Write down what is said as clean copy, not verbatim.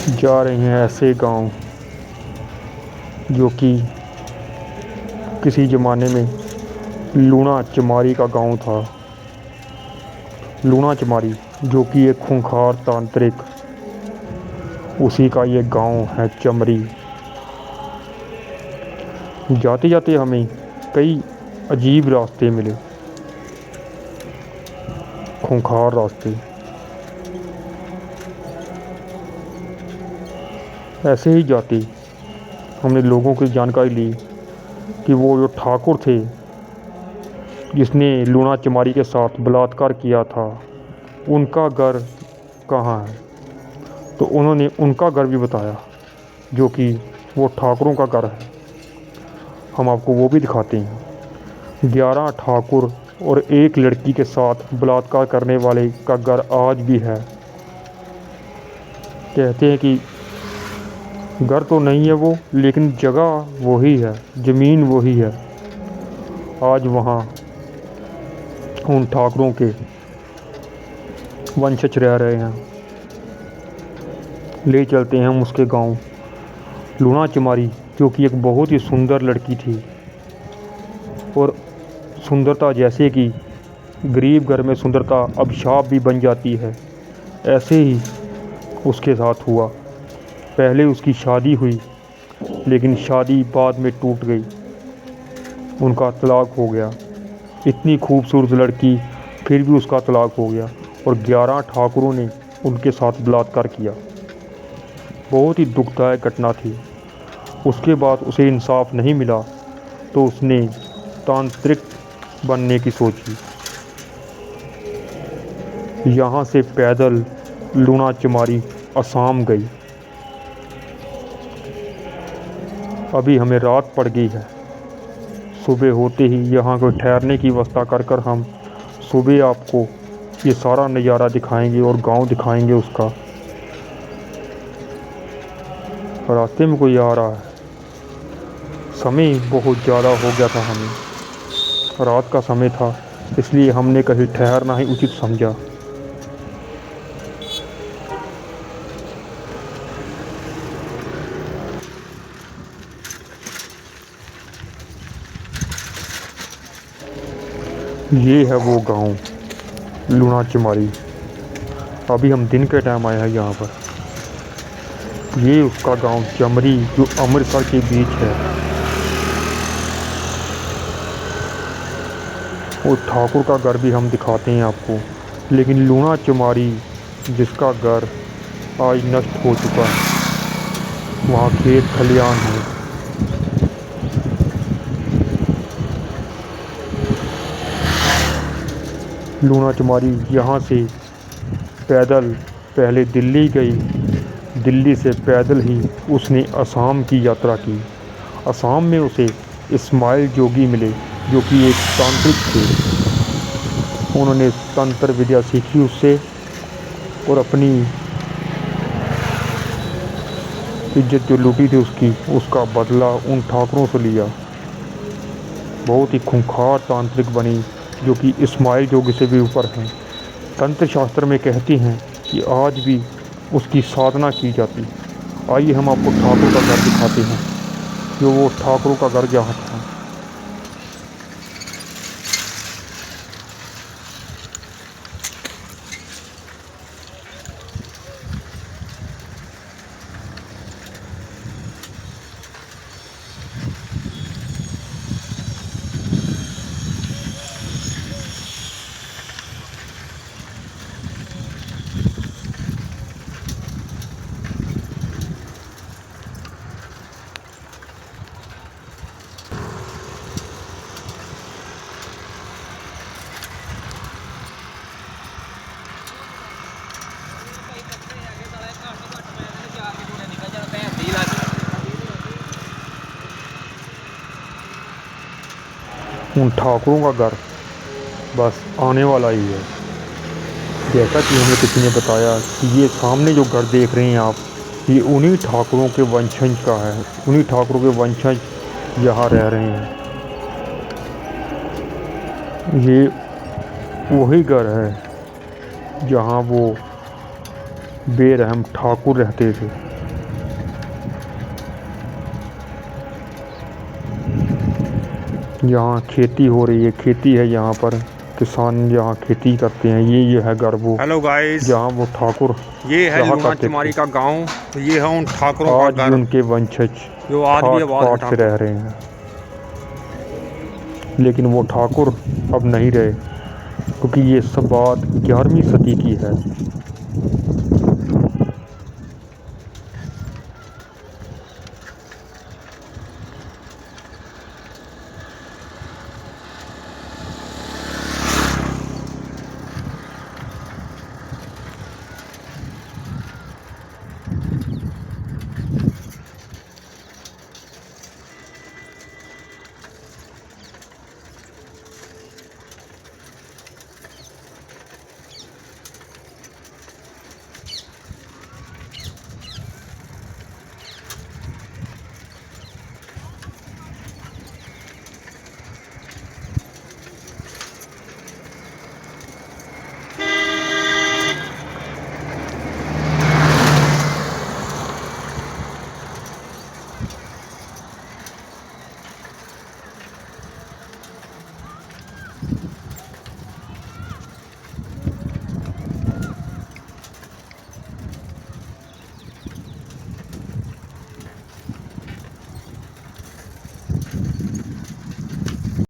जा रहे हैं ऐसे गांव जो कि किसी ज़माने में लूणा चमारी का गांव था। लूणा चमारी जो कि एक खूंखार तांत्रिक, उसी का ये गांव है चमरी। जाते जाते हमें कई अजीब रास्ते मिले, खूंखार रास्ते। ऐसे ही जाते हमने लोगों की जानकारी ली कि वो जो ठाकुर थे जिसने लूणा चमारी के साथ बलात्कार किया था, उनका घर कहाँ है। तो उन्होंने उनका घर भी बताया जो कि वो ठाकुरों का घर है। हम आपको वो भी दिखाते हैं। 11 ठाकुर और एक लड़की के साथ बलात्कार करने वाले का घर आज भी है। कहते हैं कि घर तो नहीं है वो, लेकिन जगह वही है, ज़मीन वही है। आज वहाँ उन ठाकुरों के वंशज रह रहे हैं। ले चलते हैं हम उसके गांव लूणा चमारी, जो कि एक बहुत ही सुंदर लड़की थी। और सुंदरता जैसे कि गरीब घर में सुंदरता अभिशाप भी बन जाती है, ऐसे ही उसके साथ हुआ। पहले उसकी शादी हुई, लेकिन शादी बाद में टूट गई, उनका तलाक हो गया। इतनी खूबसूरत लड़की, फिर भी उसका तलाक हो गया और 11 ठाकुरों ने उनके साथ बलात्कार किया। बहुत ही दुखदायक घटना थी। उसके बाद उसे इंसाफ नहीं मिला तो उसने तांत्रिक बनने की सोची। यहाँ से पैदल लूणा चमारी असम गई। अभी हमें रात पड़ गई है। सुबह होते ही यहाँ को ठहरने की व्यवस्था कर कर हम सुबह आपको ये सारा नज़ारा दिखाएंगे और गांव दिखाएंगे उसका। रास्ते में कोई आ रहा है। समय बहुत ज़्यादा हो गया था, हमें रात का समय था, इसलिए हमने कहीं ठहरना ही उचित समझा। ये है वो गांव लूणा चमारी। अभी हम दिन के टाइम आए हैं यहाँ पर। ये उसका गांव चमरी जो अमृतसर के बीच है। और ठाकुर का घर भी हम दिखाते हैं आपको, लेकिन लूणा चमारी जिसका घर आज नष्ट हो चुका है, वहाँ खेत खलियान है। लूणा चमारी यहाँ से पैदल पहले दिल्ली गई, दिल्ली से पैदल ही उसने असम की यात्रा की। असम में उसे इस्माइल जोगी मिले जो कि एक तांत्रिक थे। उन्होंने तंत्र विद्या सीखी उससे और अपनी इज्जत जो लूटी थी उसका बदला उन ठाकुरों से लिया। बहुत ही खूंखार तांत्रिक बनी जो कि इस्माइल जोगी से भी ऊपर हैं। तंत्र शास्त्र में कहती हैं कि आज भी उसकी साधना की जाती। आइए हम आपको ठाकुर का घर दिखाते हैं, जो वो ठाकुरों का घर जहाँ था। उन ठाकुरों का घर बस आने वाला ही है। जैसा कि हमें किसी ने बताया कि ये सामने जो घर देख रहे हैं आप, ये उन्हीं ठाकुरों के वंशज का है। उन्हीं ठाकुरों के वंशज यहाँ रह रहे हैं। ये वही घर है जहाँ वो बेरहम ठाकुर रहते थे। यहाँ खेती हो रही है, खेती है यहाँ पर, किसान यहाँ खेती करते हैं। ये है घर वो, हेलो गाइस, जहाँ वो ठाकुर ये है रहा लूना करते चमारी थे। का गांव। ये है उन ठाकुरों का आज भी घर उनके वंशज जो आज भी ठाट आबाद है बाट से ठाकुर। रह रहे हैं, लेकिन वो ठाकुर अब नहीं रहे, क्योंकि ये सब बात 11वीं सदी की है।